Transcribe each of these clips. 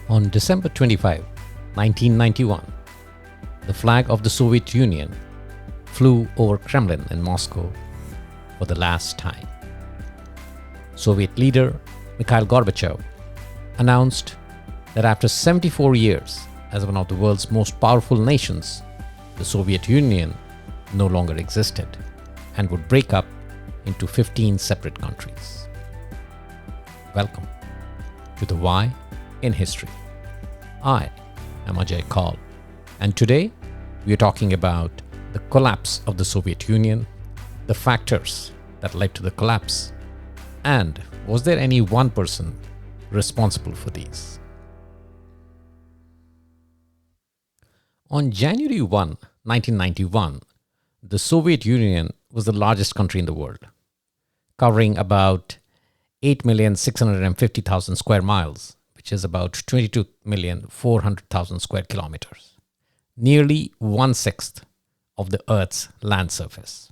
On December 25, 1991, the flag of the Soviet Union flew over Kremlin in Moscow for the last time. Soviet leader Mikhail Gorbachev announced that after 74 years as one of the world's most powerful nations, the Soviet Union no longer existed and would break up into 15 separate countries. Welcome to the Why in History. I am Ajay Kaul, and today we are talking about the collapse of the Soviet Union, the factors that led to the collapse, and was there any one person responsible for these? On January 1, 1991, the Soviet Union was the largest country in the world, covering about 8,650,000 square miles, which is about 22,400,000 square kilometers, nearly one-sixth of the Earth's land surface.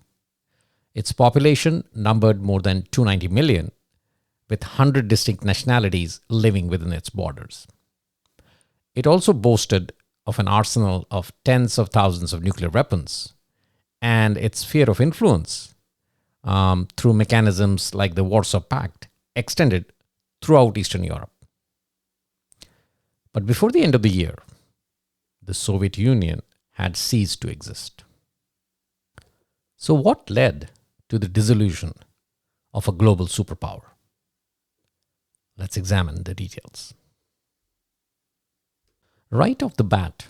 Its population numbered more than 290 million, with 100 distinct nationalities living within its borders. It also boasted of an arsenal of tens of thousands of nuclear weapons, and its sphere of influence through mechanisms like the Warsaw Pact extended throughout Eastern Europe. But before the end of the year, the Soviet Union had ceased to exist. So what led to the dissolution of a global superpower? Let's examine the details. Right off the bat,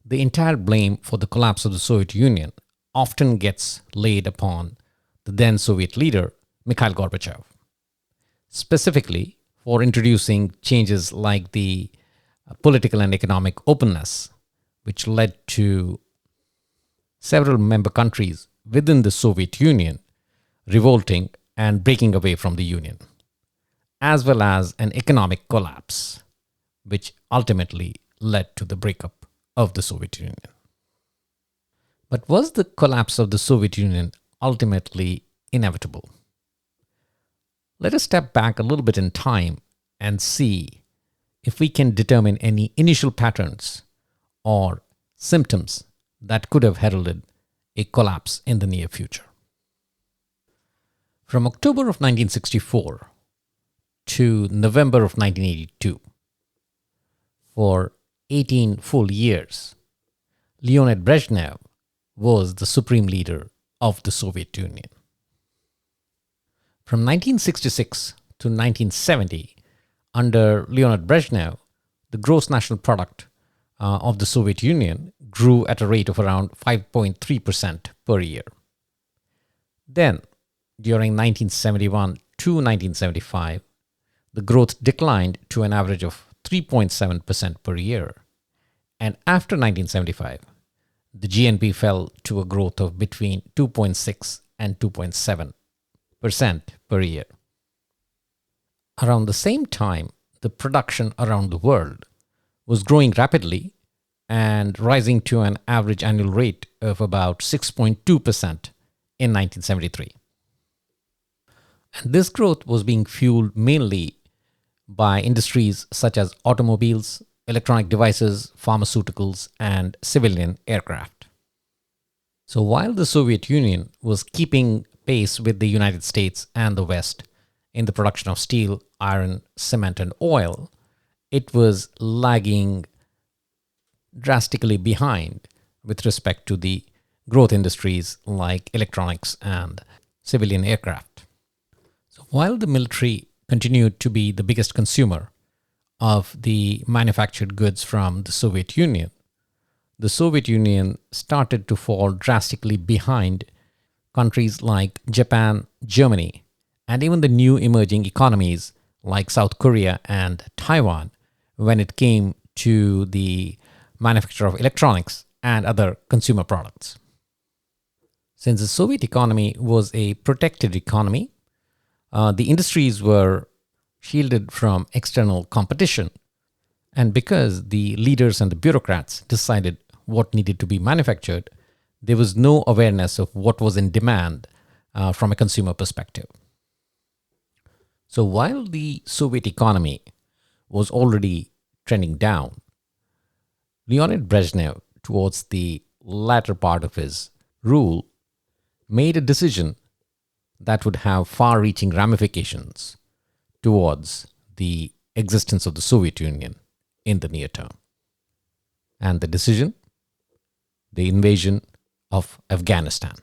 the entire blame for the collapse of the Soviet Union often gets laid upon the then Soviet leader, Mikhail Gorbachev, specifically for introducing changes like the political and economic openness, which led to several member countries within the Soviet Union revolting and breaking away from the Union, as well as an economic collapse, which ultimately led to the breakup of the Soviet Union. But was the collapse of the Soviet Union ultimately inevitable? Let us step back a little bit in time and see if we can determine any initial patterns or symptoms that could have heralded a collapse in the near future. From October of 1964 to November of 1982, for 18 full years, Leonid Brezhnev was the supreme leader of the Soviet Union. From 1966 to 1970, under Leonid Brezhnev, the gross national product of the Soviet Union grew at a rate of around 5.3% per year. Then, during 1971 to 1975, the growth declined to an average of 3.7% per year. And after 1975, the GNP fell to a growth of between 2.6 and 2.7% per year. Around the same time, the production around the world was growing rapidly and rising to an average annual rate of about 6.2% in 1973. And this growth was being fueled mainly by industries such as automobiles, electronic devices, pharmaceuticals, and civilian aircraft. So while the Soviet Union was keeping pace with the United States and the West in the production of steel, iron, cement, and oil, it was lagging drastically behind with respect to the growth industries like electronics and civilian aircraft. So while the military continued to be the biggest consumer of the manufactured goods from the Soviet Union started to fall drastically behind countries like Japan, Germany, and even the new emerging economies like South Korea and Taiwan when it came to the manufacture of electronics and other consumer products. Since the Soviet economy was a protected economy, the industries were shielded from external competition. And because the leaders and the bureaucrats decided what needed to be manufactured, there was no awareness of what was in demand from a consumer perspective. So while the Soviet economy was already trending down, Leonid Brezhnev, towards the latter part of his rule, made a decision that would have far reaching ramifications towards the existence of the Soviet Union in the near term. And the decision, the invasion of Afghanistan.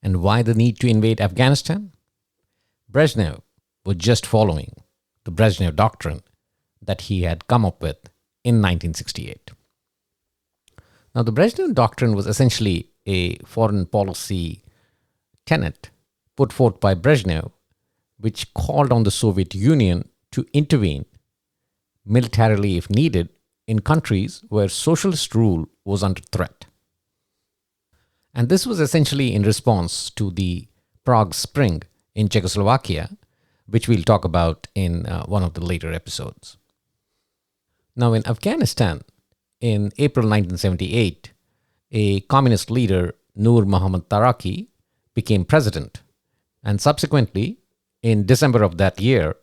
And why the need to invade Afghanistan? Brezhnev was just following the Brezhnev doctrine that he had come up with in 1968. Now, the Brezhnev doctrine was essentially a foreign policy tenet put forth by Brezhnev, which called on the Soviet Union to intervene militarily if needed in countries where socialist rule was under threat. And this was essentially in response to the Prague Spring in Czechoslovakia, which we'll talk about in one of the later episodes. Now, in Afghanistan, in April 1978, a communist leader, Nur Muhammad Taraki, became president. And subsequently, in December of that year,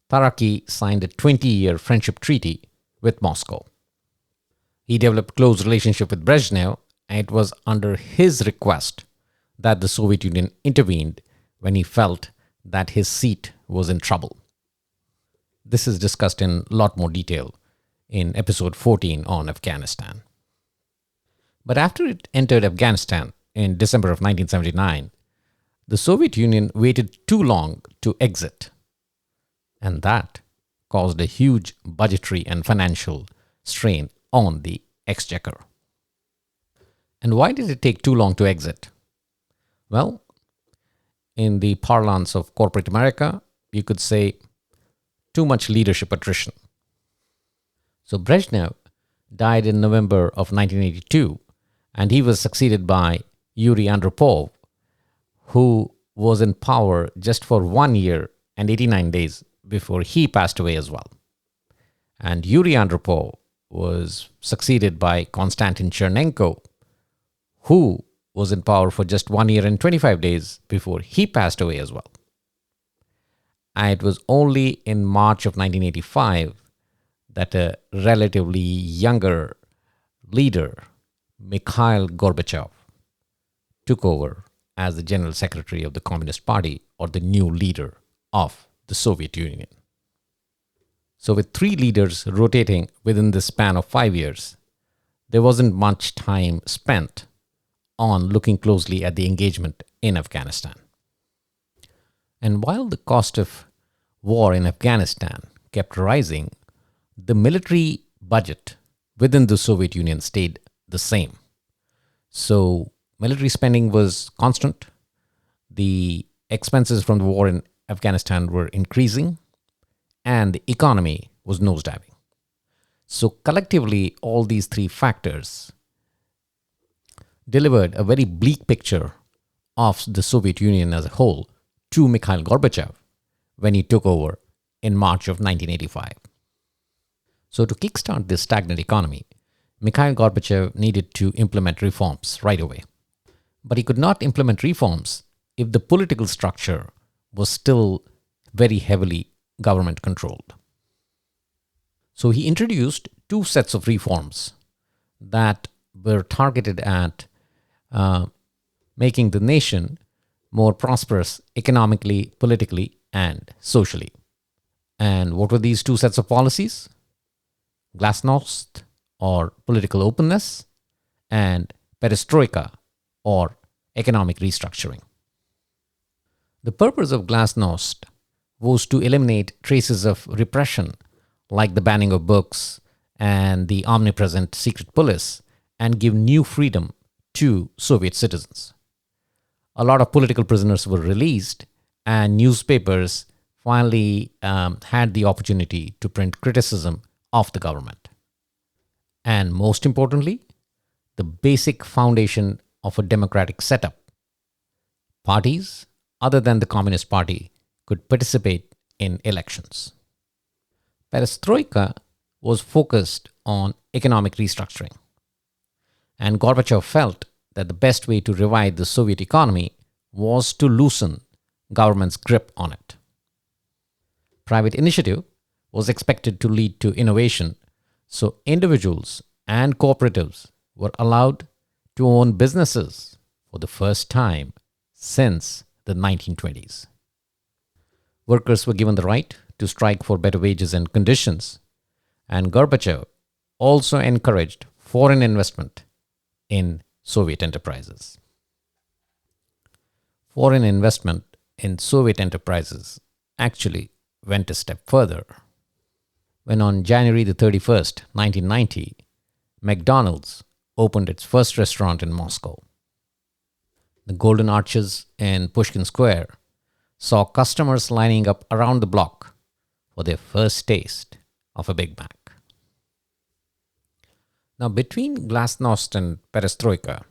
Taraki signed a 20-year friendship treaty with Moscow. He developed close relationship with Brezhnev, and it was under his request that the Soviet Union intervened when he felt that his seat was in trouble. This is discussed in a lot more detail in episode 14 on Afghanistan. But after it entered Afghanistan in December of 1979, the Soviet Union waited too long to exit, and that caused a huge budgetary and financial strain on the exchequer. And why did it take too long to exit? Well, in the parlance of corporate America, you could say too much leadership attrition. So Brezhnev died in November of 1982, and he was succeeded by Yuri Andropov, who was in power just for 1 year and 89 days before he passed away as well. And Yuri Andropov was succeeded by Konstantin Chernenko, who was in power for just 1 year and 25 days before he passed away as well. And it was only in March of 1985 that a relatively younger leader, Mikhail Gorbachev, took over as the General Secretary of the Communist Party, or the new leader of the Soviet Union. So with three leaders rotating within the span of 5 years, there wasn't much time spent on looking closely at the engagement in Afghanistan. And while the cost of war in Afghanistan kept rising, the military budget within the Soviet Union stayed the same. So military spending was constant. The expenses from the war in Afghanistan were increasing, and the economy was nosediving. So collectively, all these three factors delivered a very bleak picture of the Soviet Union as a whole to Mikhail Gorbachev when he took over in March of 1985. So to kickstart this stagnant economy, Mikhail Gorbachev needed to implement reforms right away. But he could not implement reforms if the political structure was still very heavily government controlled. So he introduced two sets of reforms that were targeted at making the nation more prosperous economically, politically, and socially. And what were these two sets of policies? Glasnost, or political openness, and perestroika, or economic restructuring. The purpose of Glasnost was to eliminate traces of repression, like the banning of books and the omnipresent secret police, and give new freedom to Soviet citizens. A lot of political prisoners were released, and newspapers finally had the opportunity to print criticism of the government. And most importantly, the basic foundation of a democratic setup. Parties other than the Communist Party could participate in elections. Perestroika was focused on economic restructuring, and Gorbachev felt that the best way to revive the Soviet economy was to loosen government's grip on it. Private initiative was expected to lead to innovation, so individuals and cooperatives were allowed to own businesses for the first time since the 1920s. Workers were given the right to strike for better wages and conditions, and Gorbachev also encouraged foreign investment in Soviet enterprises. Foreign investment in Soviet enterprises actually went a step further. When on January the 31st, 1990, McDonald's opened its first restaurant in Moscow. The Golden Arches in Pushkin Square saw customers lining up around the block for their first taste of a Big Mac. Now, between Glasnost and Perestroika,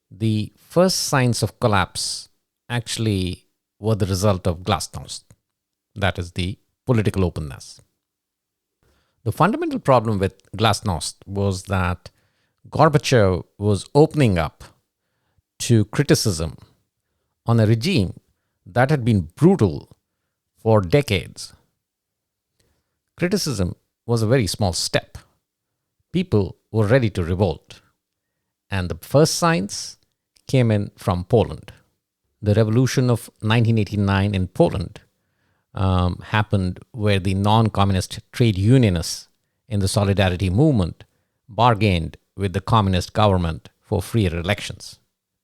the first signs of collapse actually were the result of Glasnost, that is, the political openness. The fundamental problem with Glasnost was that Gorbachev was opening up to criticism on a regime that had been brutal for decades. Criticism was a very small step. People were ready to revolt, and the first signs came in from Poland. The revolution of 1989 in Poland happened where the non-communist trade unionists in the Solidarity movement bargained with the communist government for freer elections,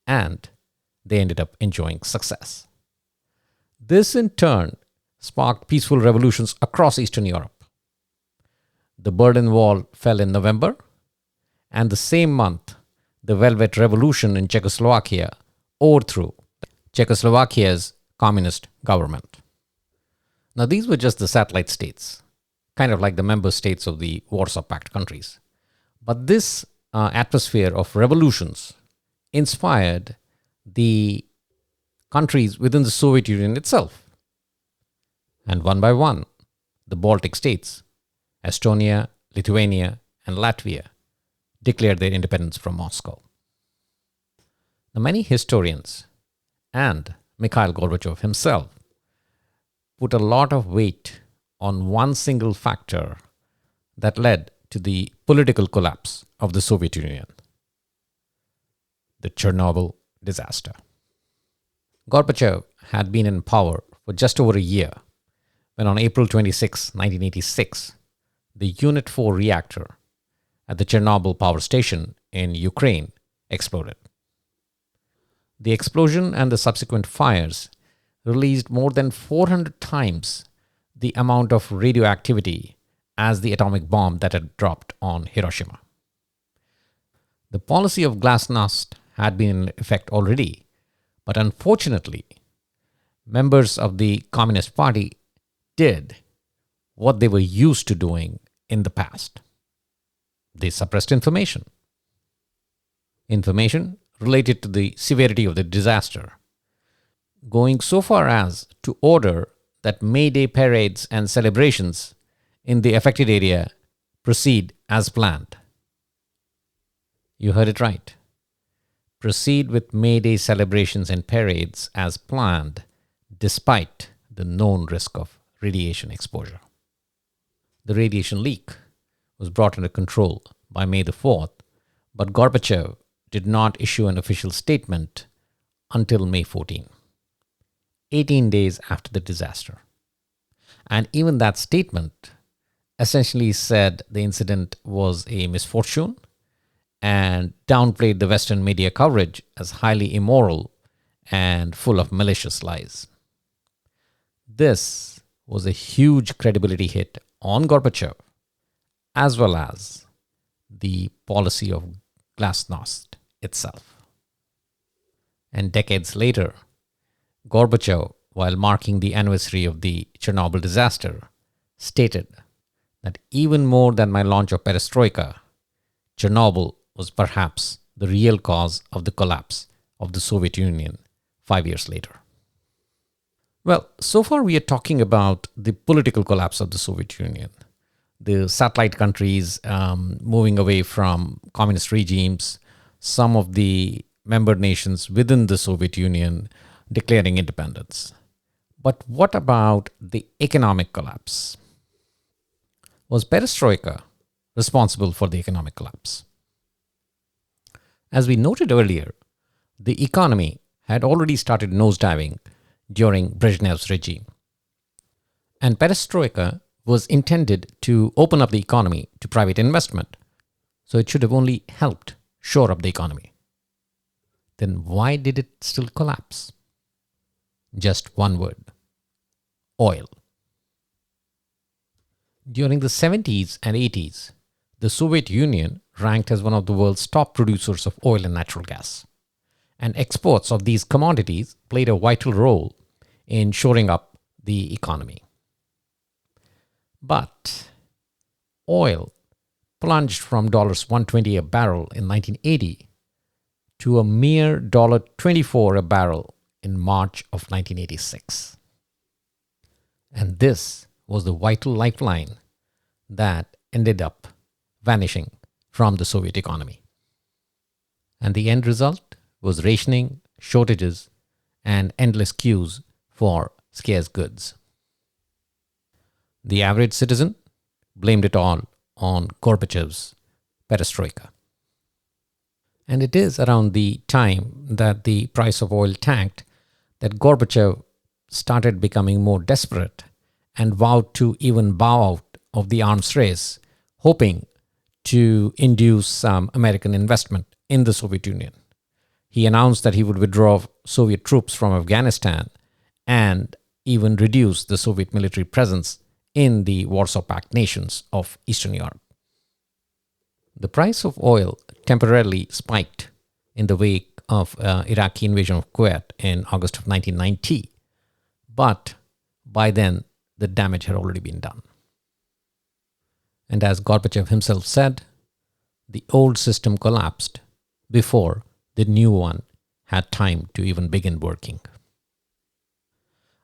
and they ended up enjoying success. This in turn sparked peaceful revolutions across Eastern Europe. The Berlin Wall fell in November, and the same month, the Velvet Revolution in Czechoslovakia overthrew Czechoslovakia's communist government. Now, these were just the satellite states, kind of like the member states of the Warsaw Pact countries. But this atmosphere of revolutions inspired the countries within the Soviet Union itself. And one by one, the Baltic states, Estonia, Lithuania, and Latvia, declared their independence from Moscow. Now, many historians and Mikhail Gorbachev himself put a lot of weight on one single factor that led to the political collapse of the Soviet Union: the Chernobyl disaster. Gorbachev had been in power for just over a year when on April 26, 1986, the Unit 4 reactor at the Chernobyl power station in Ukraine exploded. The explosion and the subsequent fires released more than 400 times the amount of radioactivity as the atomic bomb that had dropped on Hiroshima. The policy of Glasnost had been in effect already, but unfortunately, members of the Communist Party did what they were used to doing in the past. They suppressed information. Information related to the severity of the disaster, going so far as to order that May Day parades and celebrations in the affected area proceed as planned. You heard it right. Proceed with May Day celebrations and parades as planned, despite the known risk of radiation exposure. The radiation leak was brought under control by May the 4th, but Gorbachev did not issue an official statement until May 14, 18 days after the disaster. And even that statement essentially said the incident was a misfortune and downplayed the Western media coverage as highly immoral and full of malicious lies. This was a huge credibility hit on Gorbachev, as well as the policy of Glasnost itself. And decades later, Gorbachev, while marking the anniversary of the Chernobyl disaster, stated that even more than my launch of Perestroika, Chernobyl was perhaps the real cause of the collapse of the Soviet Union 5 years later. Well, so far we are talking about the political collapse of the Soviet Union, the satellite countries moving away from communist regimes, some of the member nations within the Soviet Union declaring independence. But what about the economic collapse? Was perestroika responsible for the economic collapse? As we noted earlier, the economy had already started nosediving during Brezhnev's regime. And perestroika was intended to open up the economy to private investment, so it should have only helped shore up the economy. Then why did it still collapse? Just one word: oil. During the 70s and 80s, the Soviet Union ranked as one of the world's top producers of oil and natural gas, and exports of these commodities played a vital role in shoring up the economy. But oil plunged from $120 a barrel in 1980 to a mere $24 a barrel in March of 1986. And this was the vital lifeline that ended up vanishing from the Soviet economy. And the end result was rationing, shortages, and endless queues for scarce goods. The average citizen blamed it all on Gorbachev's perestroika. And it is around the time that the price of oil tanked that Gorbachev started becoming more desperate and vowed to even bow out of the arms race, hoping to induce some American investment in the Soviet Union. He announced that he would withdraw Soviet troops from Afghanistan and even reduce the Soviet military presence in the Warsaw Pact nations of Eastern Europe. The price of oil temporarily spiked in the wake of Iraqi invasion of Kuwait in August of 1990, but by then the damage had already been done. And as Gorbachev himself said, the old system collapsed before the new one had time to even begin working.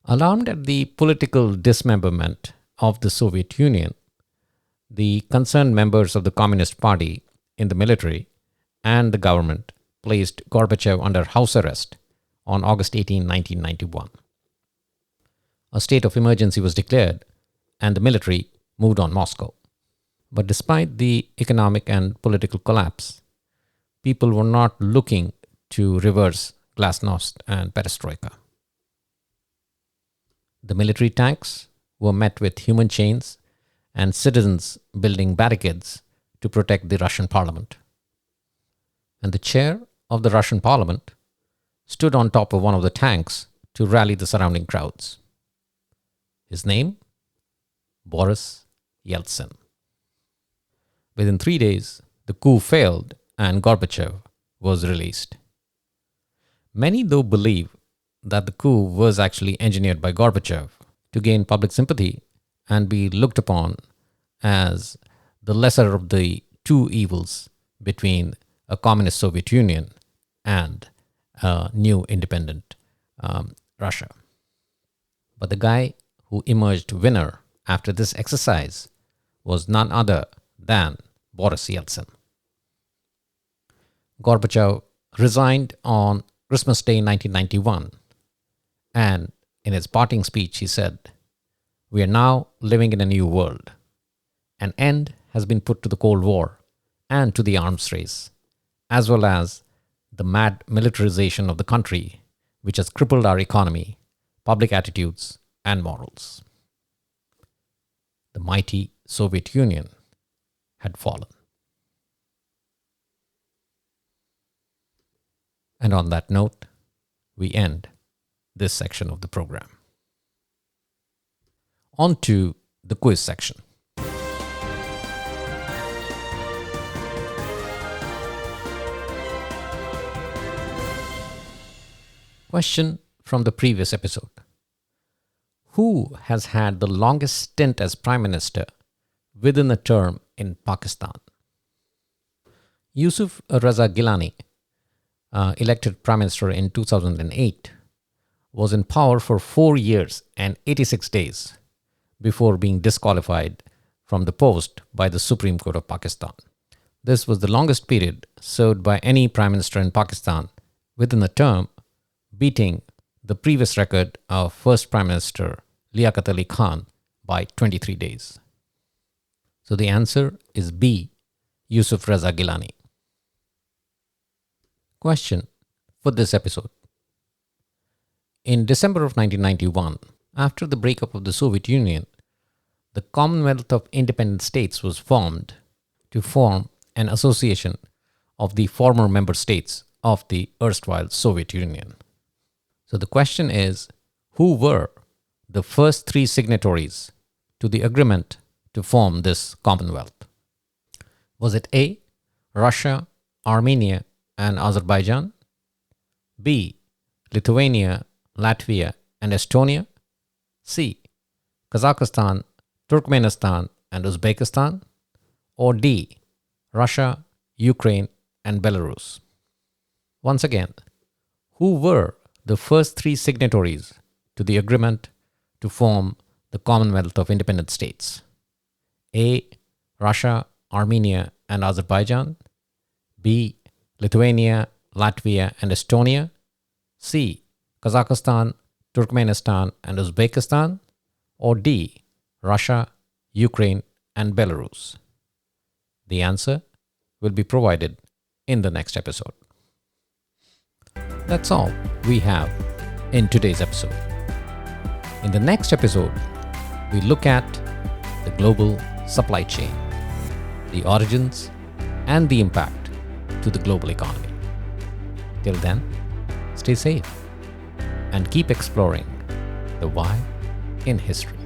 Alarmed at the political dismemberment of the Soviet Union, the concerned members of the Communist Party in the military and the government placed Gorbachev under house arrest on August 18, 1991. A state of emergency was declared and the military moved on Moscow. But despite the economic and political collapse, people were not looking to reverse glasnost and perestroika. The military tanks were met with human chains and citizens building barricades to protect the Russian parliament. And the chair of the Russian parliament stood on top of one of the tanks to rally the surrounding crowds. His name? Boris Yeltsin. Within 3 days, the coup failed and Gorbachev was released. Many, though, believe that the coup was actually engineered by Gorbachev to gain public sympathy and be looked upon as the lesser of the two evils between a communist Soviet Union and a new independent Russia. But the guy who emerged winner after this exercise was none other than Boris Yeltsin. Gorbachev resigned on Christmas Day 1991, and in his parting speech he said, "We are now living in a new world. An end has been put to the Cold War and to the arms race, as well as the mad militarization of the country, which has crippled our economy, public attitudes, and morals." The mighty Soviet Union had fallen. And on that note, we end this section of the program. On to the quiz section. Question from the previous episode. Who has had the longest stint as Prime Minister within a term in Pakistan? Yusuf Raza Gilani, elected Prime Minister in 2008, was in power for 4 years and 86 days before being disqualified from the post by the Supreme Court of Pakistan. This was the longest period served by any Prime Minister in Pakistan within a term, beating the previous record of first Prime Minister Liaquat Ali Khan by 23 days. So the answer is B, Yusuf Reza Gilani. Question for this episode. In December of 1991, after the breakup of the Soviet Union, the Commonwealth of Independent States was formed to form an association of the former member states of the erstwhile Soviet Union. So the question is, who were the first three signatories to the agreement to form this Commonwealth? Was it A, Russia, Armenia, and Azerbaijan? B, Lithuania, Latvia, and Estonia? C, Kazakhstan, Turkmenistan, and Uzbekistan? Or D, Russia, Ukraine, and Belarus? Once again, who were the first three signatories to the agreement to form the Commonwealth of Independent States? A, Russia, Armenia, and Azerbaijan. B, Lithuania, Latvia, and Estonia. C, Kazakhstan, Turkmenistan, and Uzbekistan. Or D, Russia, Ukraine, and Belarus? The answer will be provided in the next episode. That's all we have in today's episode. In the next episode, we look at the global supply chain, the origins, and the impact to the global economy. Till then, stay safe and keep exploring the why in history.